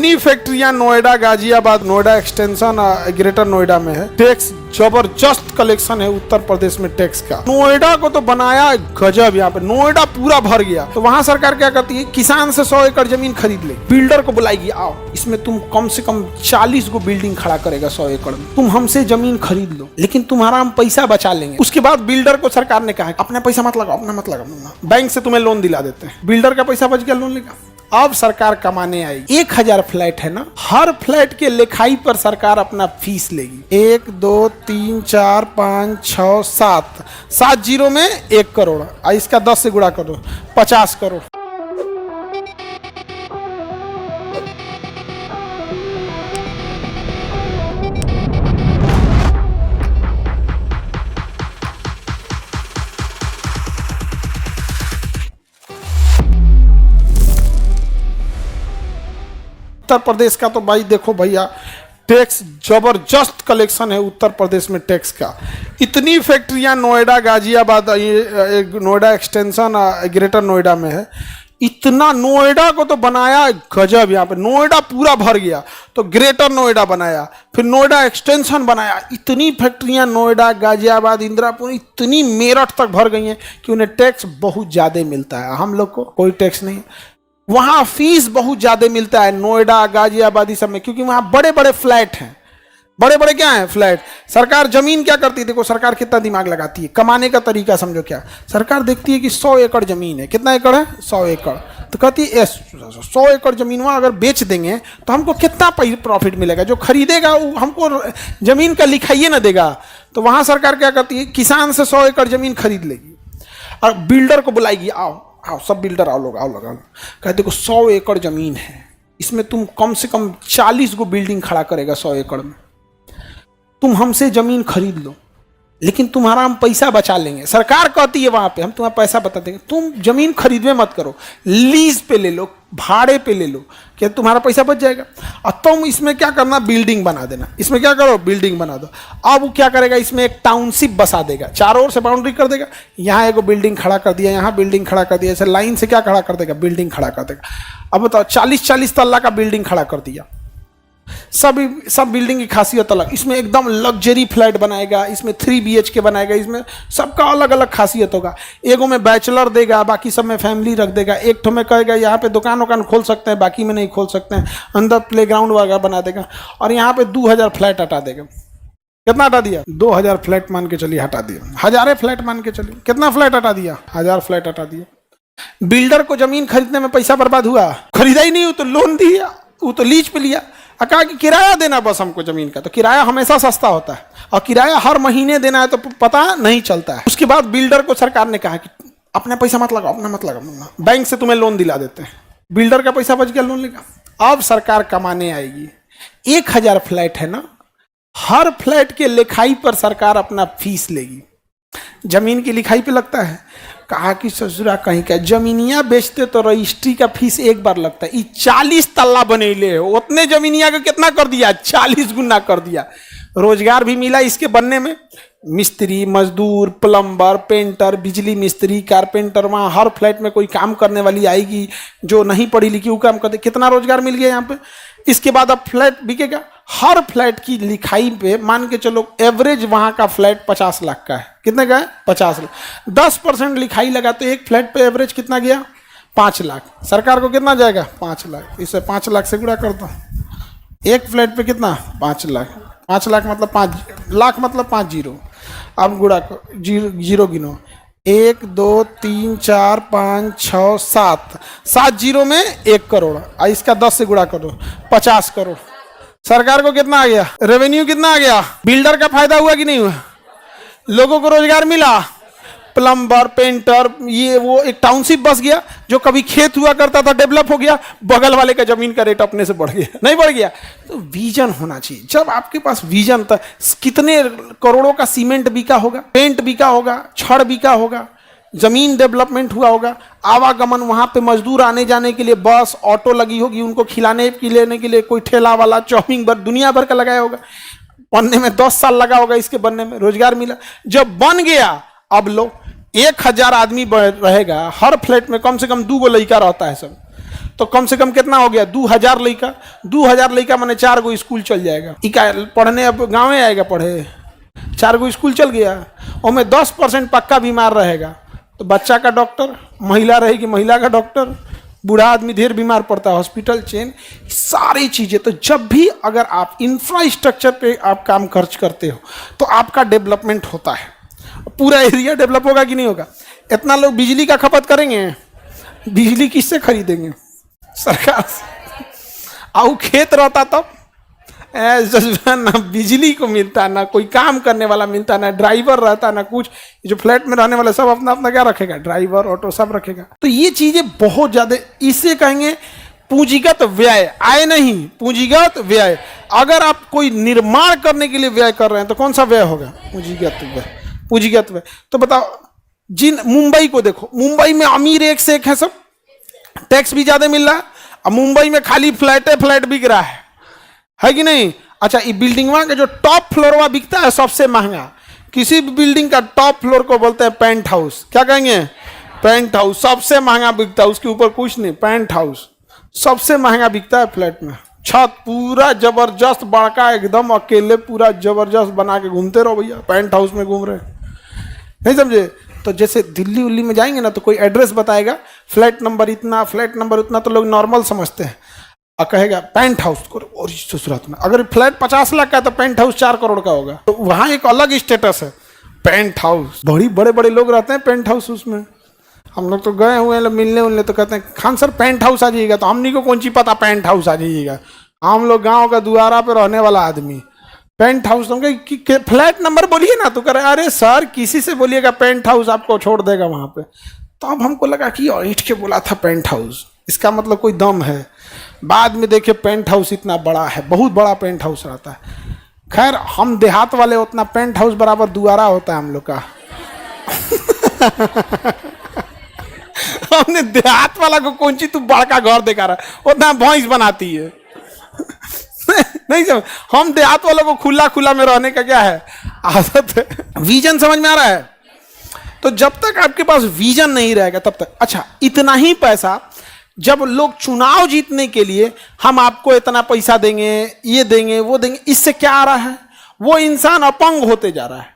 इतनी फैक्ट्रियां Noida, Ghaziabad, Noida extension, greater Noida में है। टैक्स जबरदस्त कलेक्शन है उत्तर प्रदेश में टैक्स का। नोएडा को तो बनाया गजब, यहाँ पे नोएडा पूरा भर गया। तो वहां सरकार क्या करती है, किसान से 100 एकड़ जमीन खरीद ले, बिल्डर को बुलाएगी, आओ इसमें तुम कम से कम 40 गो बिल्डिंग खड़ा करेगा 100 एकड़ में, तुम हमसे जमीन खरीद लो, लेकिन तुम्हारा हम पैसा बचा लेंगे। उसके बाद बिल्डर को सरकार ने कहा अपना पैसा मत लगाओ, अपना मत लगाओ, बैंक से तुम्हें लोन दिला देते हैं। बिल्डर का पैसा बच गया, लोन लेगा। अब सरकार कमाने आई। 1000 फ्लैट है ना, हर फ्लैट के लिखाई पर सरकार अपना फीस लेगी। 1 2 3 4 5 6 7 7 जीरो में 1 करोड़, इसका 10 से गुणा करो, 50 करोड़। उत्तर प्रदेश का तो भाई देखो भैया, टैक्स जबरदस्त कलेक्शन है उत्तर प्रदेश में टैक्स का। इतनी फैक्ट्रियां नोएडा, गाजियाबाद, नोएडा एक्सटेंशन, ग्रेटर नोएडा में है। इतना नोएडा को तो बनाया गजब, यहाँ पे नोएडा पूरा भर गया। तो ग्रेटर नोएडा बनाया, फिर नोएडा एक्सटेंशन बनाया। इतनी फैक्ट्रियां नोएडा, गाजियाबाद, इंदिरापुर, इतनी मेरठ तक भर गई हैं कि उन्हें टैक्स बहुत ज़्यादा मिलता है। हम लोग को कोई टैक्स नहीं, वहाँ फीस बहुत ज़्यादा मिलता है नोएडा, गाजियाबाद सब में, क्योंकि वहाँ बड़े बड़े फ्लैट हैं। बड़े बड़े क्या हैं, फ्लैट। सरकार जमीन क्या करती है, देखो सरकार कितना दिमाग लगाती है, कमाने का तरीका समझो क्या। सरकार देखती है कि 100 एकड़ जमीन है, कितना एकड़ है, 100 एकड़। तो कहती है 100 एकड़ जमीन वहाँ अगर बेच देंगे तो हमको कितना प्रॉफिट मिलेगा, जो खरीदेगा वो हमको जमीन का लिखाइए ना देगा। तो वहाँ सरकार क्या करती है, किसान से 100 एकड़ जमीन खरीद लेगी और बिल्डर को बुलाएगी, आओ आओ सब बिल्डर आओ लोग, आओ लोग, आओ। कहते देखो 100 एकड़ जमीन है, इसमें तुम कम से कम 40 गो बिल्डिंग खड़ा करेगा 100 एकड़ में, तुम हमसे जमीन खरीद लो, लेकिन तुम्हारा हम पैसा बचा लेंगे। सरकार कहती है वहां पे हम तुम्हारा पैसा बता देंगे, तुम जमीन खरीदवे मत करो, लीज पे ले लो, भाड़े पे ले लो, क्या तुम्हारा पैसा बच जाएगा। और तुम इसमें क्या करना, बिल्डिंग बना देना। इसमें क्या करो, बिल्डिंग बना दो। अब वो क्या करेगा, इसमें एक टाउनशिप बसा देगा, चारों ओर से बाउंड्री कर देगा। यहाँ एक बिल्डिंग खड़ा कर दिया, यहाँ बिल्डिंग खड़ा कर दिया, ऐसे लाइन से क्या खड़ा कर देगा, बिल्डिंग खड़ा कर देगा। अब बताओ 40-40 तल्ला का बिल्डिंग खड़ा कर दिया। सब बिल्डिंग की खासियत अलग। इसमें एकदम लग्जरी फ्लैट बनाएगा, इसमें 3 BHK बनाएगा, इसमें सबका अलग अलग खासियत होगा। एगो में बैचलर देगा, बाकी सब में फैमिली रख देगा। एक ठो में कहेगा यहाँ पे दुकान वकान खोल सकते हैं, बाकी में नहीं खोल सकते हैं। अंदर प्लेग्राउंड वगैरह बना देगा और यहाँ पे 2000 फ्लैट हटा देगा। कितना हटा दिया, 2000 फ्लैट मान के चलिए, हटा दिया। 1000 फ्लैट मान के चलिए, कितना फ्लैट हटा दिया, 1000 फ्लैट हटा दिया। बिल्डर को जमीन खरीदने में पैसा बर्बाद हुआ, खरीदा ही नहीं, वो तो लोन दिया, वो तो लीज पे लिया। कहा कि किराया देना बस हमको जमीन का, तो किराया हमेशा सस्ता होता है और किराया हर महीने देना है तो पता नहीं चलता है। उसके बाद बिल्डर को सरकार ने कहा कि अपना पैसा मत लगाओ, अपना मत लगाओ, बैंक से तुम्हें लोन दिला देते हैं। बिल्डर का पैसा बच गया, लोन लेगा। अब सरकार कमाने आएगी। 1000 फ्लैट है ना, हर फ्लैट के लिखाई पर सरकार अपना फीस लेगी। जमीन की लिखाई पे लगता है। कहा कि ससुरा कहीं का जमीनिया बेचते तो रजिस्ट्री का फीस एक बार लगता है। 40 तल्ला बनेले हो, उतने जमीनिया का कितना कर दिया, 40 गुना कर दिया। रोजगार भी मिला इसके बनने में, मिस्त्री, मजदूर, प्लम्बर, पेंटर, बिजली मिस्त्री, कारपेंटर। वहाँ हर फ्लैट में कोई काम करने वाली आएगी जो नहीं पढ़ी लिखी, वो काम करते। कितना रोजगार मिल गया यहाँ पे। इसके बाद अब फ्लैट बिकेगा। हर फ्लैट की लिखाई पे मान के चलो एवरेज वहाँ का फ्लैट 50 लाख का है। कितने का है, 50 लाख। 10% लिखाई लगा तो एक फ्लैट पे एवरेज कितना गया, 5 लाख। सरकार को कितना जाएगा, 5 लाख। इसे 5 लाख से गुणा कर दो। एक फ्लैट पे कितना, 5 लाख। 5 लाख मतलब 5 लाख मतलब 5 जीरो। अब गुणा करो, जीरो गिनो। 1 2 3 4 5 6 7 7 जीरो में 1 करोड़, इसका 10 से गुणा करो, 50 करोड़। सरकार को कितना आ गया, रेवेन्यू कितना आ गया। बिल्डर का फायदा हुआ कि नहीं हुआ, लोगों को रोजगार मिला। प्लम्बर, पेंटर, ये वो एक टाउनशिप बस गया। जो कभी खेत हुआ करता था डेवलप हो गया, बगल वाले का जमीन का रेट अपने से बढ़ गया, नहीं बढ़ गया। तो विजन होना चाहिए। जब आपके पास विजन था, कितने करोड़ों का सीमेंट बिका होगा, पेंट बिका होगा, छड़ बिका होगा, जमीन डेवलपमेंट हुआ होगा। आवागमन, वहां पे मजदूर आने जाने के लिए बस ऑटो लगी होगी, उनको खिलाने लेने के लिए कोई ठेला वाला, चौमिंग भर, दुनिया भर का लगाया होगा। बनने में 10 साल लगा होगा, इसके बनने में रोजगार मिला। जब बन गया, अब लो 1000 आदमी रहेगा, हर फ्लैट में कम से कम 2 गो लड़का रहता है सब। तो कम से कम कितना हो गया, 2000 लड़का। 2000 लड़का माने 4 गो स्कूल चल जाएगा। इका पढ़ने अब गाँव में आएगा पढ़े, 4 गो स्कूल चल गया, और में 10% पक्का बीमार रहेगा। तो बच्चा का डॉक्टर, महिला रहेगी महिला का डॉक्टर, बूढ़ा आदमी ढेर बीमार पड़ता है, हॉस्पिटल चेन, सारी चीज़ें। तो जब भी अगर आप इंफ्रास्ट्रक्चर पे आप काम खर्च करते हो तो आपका डेवलपमेंट होता है, पूरा एरिया डेवलप होगा कि नहीं होगा। इतना लोग बिजली का खपत करेंगे, बिजली किससे खरीदेंगे, सरकार से। आओ खेत रहता तब ना बिजली को मिलता, ना कोई काम करने वाला मिलता, ना ड्राइवर रहता, ना कुछ। जो फ्लैट में रहने वाले सब अपना अपना क्या रखेगा, ड्राइवर ऑटो सब रखेगा। तो ये चीजें बहुत ज्यादा, इसे कहेंगे पूंजीगत व्यय, आय नहीं, पूंजीगत व्यय। अगर आप कोई निर्माण करने के लिए व्यय कर रहे हैं तो कौन सा व्यय होगा, पूंजीगत व्यय, पूंजीगत व्यय। तो बताओ, जिन मुंबई को देखो, मुंबई में अमीर एक से एक है सब, टैक्स भी ज्यादा मिल रहा है, अब मुंबई में खाली फ्लैट बिक रहा है कि नहीं। अच्छा, ये बिल्डिंग का जो टॉप फ्लोर बिकता है सबसे महंगा, किसी भी बिल्डिंग का टॉप फ्लोर को बोलते हैं पेंट हाउस। क्या कहेंगे, पेंट हाउस सबसे महंगा बिकता है, उसके ऊपर कुछ नहीं, पेंट हाउस सबसे महंगा बिकता है। फ्लैट में छत पूरा जबरदस्त बड़का, एकदम अकेले पूरा जबरदस्त बना के घूमते रहो भैया, पेंट हाउस में घूम रहे, नहीं समझे। तो जैसे दिल्ली उल्ली में जाएंगे ना तो कोई एड्रेस बताएगा, फ्लैट नंबर इतना, फ्लैट नंबर उतना, तो लोग नॉर्मल समझते हैं और कहेगा पेंट हाउस को। और सूरत में अगर फ्लैट 50 लाख का है तो पेंट हाउस 4 करोड़ का होगा, तो वहाँ एक अलग स्टेटस है, पेंट हाउस। बड़े बड़े लोग रहते हैं पेंट हाउस उसमें। हम लोग तो गए हुए हैं मिलने उलने, तो कहते हैं खान सर पेंट हाउस आ जाइएगा, तो हमनी को कौन सी पता पेंट हाउस आ जाइएगा, हम लोग गाँव का दुआरा पे रहने वाला आदमी। पेंट हाउस तो फ्लैट नंबर बोलिए ना, तो कह रहे अरे सर किसी से बोलिएगा पेंट हाउस आपको छोड़ देगा वहाँ पे। तो अब हमको लगा कि ईंट के बोला था पेंट हाउस, इसका मतलब कोई दम है। बाद में देखे पेंट हाउस इतना बड़ा है, बहुत बड़ा पेंट हाउस रहता है। खैर हम देहात वाले, उतना पेंट हाउस बराबर दुआरा होता है हम लोग का। हमने देहात वाला को कौन सी तू बड़का घर देखा रहा, उतना भैंस बनाती है। नहीं समझ, हम देहात वालों को खुला खुला में रहने का क्या है, आदत है। विजन समझ में आ रहा है। तो जब तक आपके पास विजन नहीं रहेगा तब तक। अच्छा, इतना ही पैसा जब लोग चुनाव जीतने के लिए हम आपको इतना पैसा देंगे, ये देंगे, वो देंगे, इससे क्या आ रहा है, वो इंसान अपंग होते जा रहा है।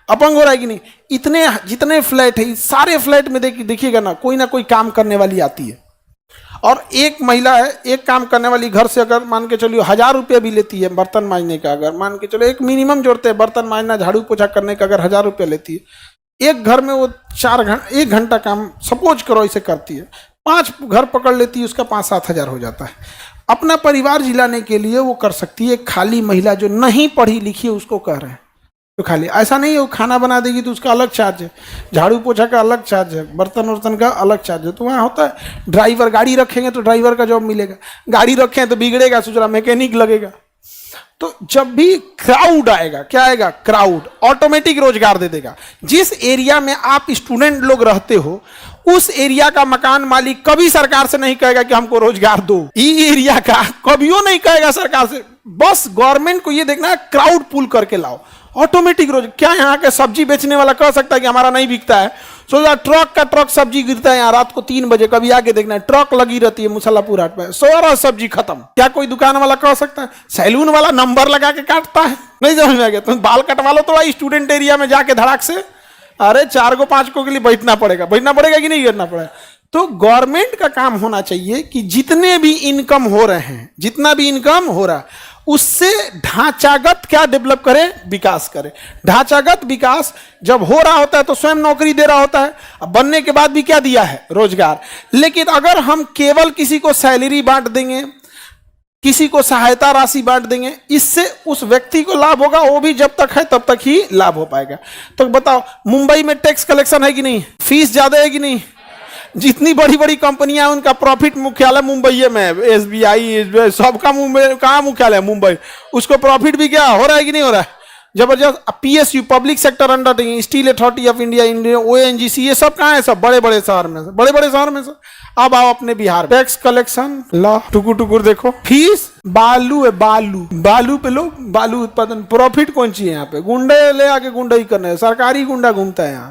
अपंग हो रहा है कि नहीं। इतने जितने फ्लैट है, सारे फ्लैट में देखिएगा ना कोई काम करने वाली आती है, और एक महिला है, एक काम करने वाली घर से अगर मान के चलिए 1000 रुपया भी लेती है बर्तन मांजने का, अगर मान के चलो एक मिनिमम जोड़ते हैं बर्तन मांजना झाड़ू पोछा करने का, अगर 1000 रुपया लेती है, एक घर में वो 1 घंटा काम सपोज करो इसे करती है, 5 घर पकड़ लेती है, उसका 5-7 हज़ार हो जाता है। अपना परिवार जिलाने के लिए वो कर सकती है। खाली महिला जो नहीं पढ़ी लिखी है उसको कह रहे हैं, तो खाली ऐसा नहीं है वो खाना बना देगी तो उसका अलग चार्ज है, झाड़ू पोछा का अलग चार्ज है, बर्तन वर्तन का अलग चार्ज है। तो वहाँ होता है ड्राइवर, गाड़ी रखेंगे तो ड्राइवर का जॉब मिलेगा, गाड़ी रखें तो बिगड़ेगा सोच रहा मैकेनिक लगेगा। तो जब भी क्राउड आएगा, क्या आएगा, क्राउड ऑटोमेटिक रोजगार दे देगा। जिस एरिया में आप स्टूडेंट लोग रहते हो उस एरिया का मकान मालिक कभी सरकार से नहीं कहेगा कि हमको रोजगार दो, ये एरिया का कभियो नहीं कहेगा सरकार से। बस गवर्नमेंट को ये देखना है क्राउड पुल करके लाओ, ऑटोमेटिक रोज। क्या यहाँ के सब्जी बेचने वाला कह सकता है कि हमारा नहीं बिकता है, सोचा ट्रक का ट्रक सब्जी गिरता है यहाँ रात को 3 बजे, कभी आके देखना है ट्रक लगी रहती है मुसल्लापुर हाट पे, सारा सब्जी खत्म। क्या कोई दुकान वाला कह सकता है? सैलून वाला नंबर लगा के काटता है, नहीं समझ में आ गया। तुम बाल कटवा लो थोड़ा स्टूडेंट एरिया में जाके धड़ाक से, अरे 4 को 5 को के लिए बैठना पड़ेगा कि नहीं करना पड़ेगा। तो गवर्नमेंट का काम होना चाहिए कि जितने भी इनकम हो रहे हैं, जितना भी इनकम हो रहा है उससे ढांचागत क्या डेवलप करें, विकास करें। ढांचागत विकास जब हो रहा होता है तो स्वयं नौकरी दे रहा होता है, अब बनने के बाद भी क्या दिया है, रोजगार। लेकिन अगर हम केवल किसी को सैलरी बांट देंगे, किसी को सहायता राशि बांट देंगे, इससे उस व्यक्ति को लाभ होगा, वो भी जब तक है तब तक ही लाभ हो पाएगा। तो बताओ मुंबई में टैक्स कलेक्शन है कि नहीं, फीस ज्यादा है कि नहीं। जितनी बड़ी बड़ी कंपनियां हैं उनका प्रॉफिट मुख्यालय मुंबई में है, SBI सबका मुंबई, कहाँ मुख्यालय है, मुंबई। उसको प्रॉफिट भी क्या हो रहा है कि नहीं हो रहा है, जबरदस्त। PSU public sector undertaking, steel authority of India, ONGC, ये सब कहाँ है, सब बड़े बड़े शहर में, बड़े शहर में से। अब आओ अपने बिहार, टैक्स कलेक्शन ला टुकुर टुकुर देखो, फीस बालू है, बालू पे लोग बालू उत्पादन, प्रॉफिट कौन सी है यहाँ पे, गुंडे ले आके गुंडा ही करने, सरकारी गुंडा घूमता है यहाँ।